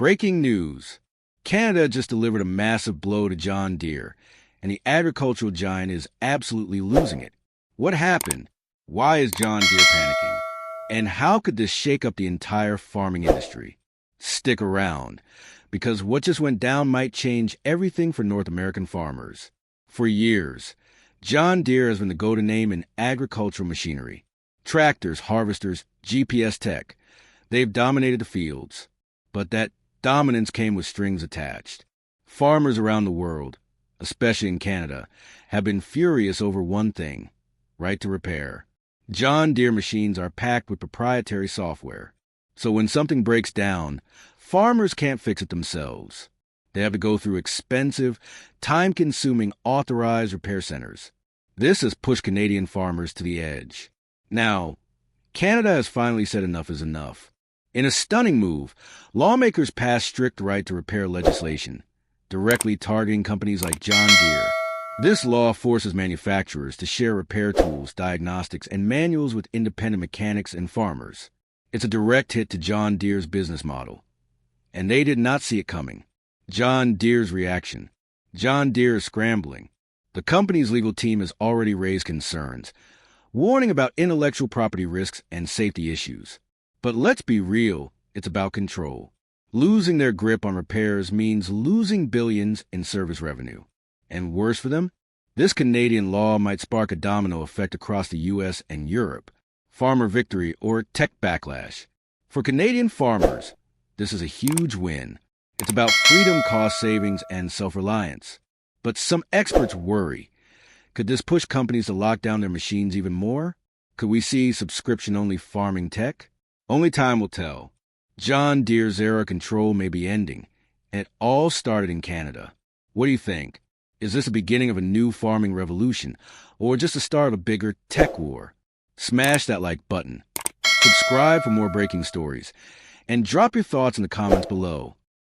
Breaking news. Canada just delivered a massive blow to John Deere, and the agricultural giant is absolutely losing it. What happened? Why is John Deere panicking? And how could this shake up the entire farming industry? Stick around, because what just went down might change everything for North American farmers. For years, John Deere has been the go-to name in agricultural machinery. Tractors, harvesters, GPS tech. They've dominated the fields. But that dominance came with strings attached. Farmers around the world, especially in Canada, have been furious over one thing: right to repair. John Deere machines are packed with proprietary software. So when something breaks down, farmers can't fix it themselves. They have to go through expensive, time-consuming authorized repair centers. This has pushed Canadian farmers to the edge. Now, Canada has finally said enough is enough. In a stunning move, lawmakers passed strict right to repair legislation, directly targeting companies like John Deere. This law forces manufacturers to share repair tools, diagnostics, and manuals with independent mechanics and farmers. It's a direct hit to John Deere's business model. And they did not see it coming. John Deere's reaction. John Deere is scrambling. The company's legal team has already raised concerns, warning about intellectual property risks and safety issues. But let's be real, it's about control. Losing their grip on repairs means losing billions in service revenue. And worse for them, this Canadian law might spark a domino effect across the U.S. and Europe. Farmer victory or tech backlash. For Canadian farmers, this is a huge win. It's about freedom, cost savings, and self-reliance. But some experts worry. Could this push companies to lock down their machines even more? Could we see subscription-only farming tech? Only time will tell. John Deere's era of control may be ending, and it all started in Canada. What do you think? Is this the beginning of a new farming revolution, or just the start of a bigger tech war? Smash that like button. Subscribe for more breaking stories, and drop your thoughts in the comments below.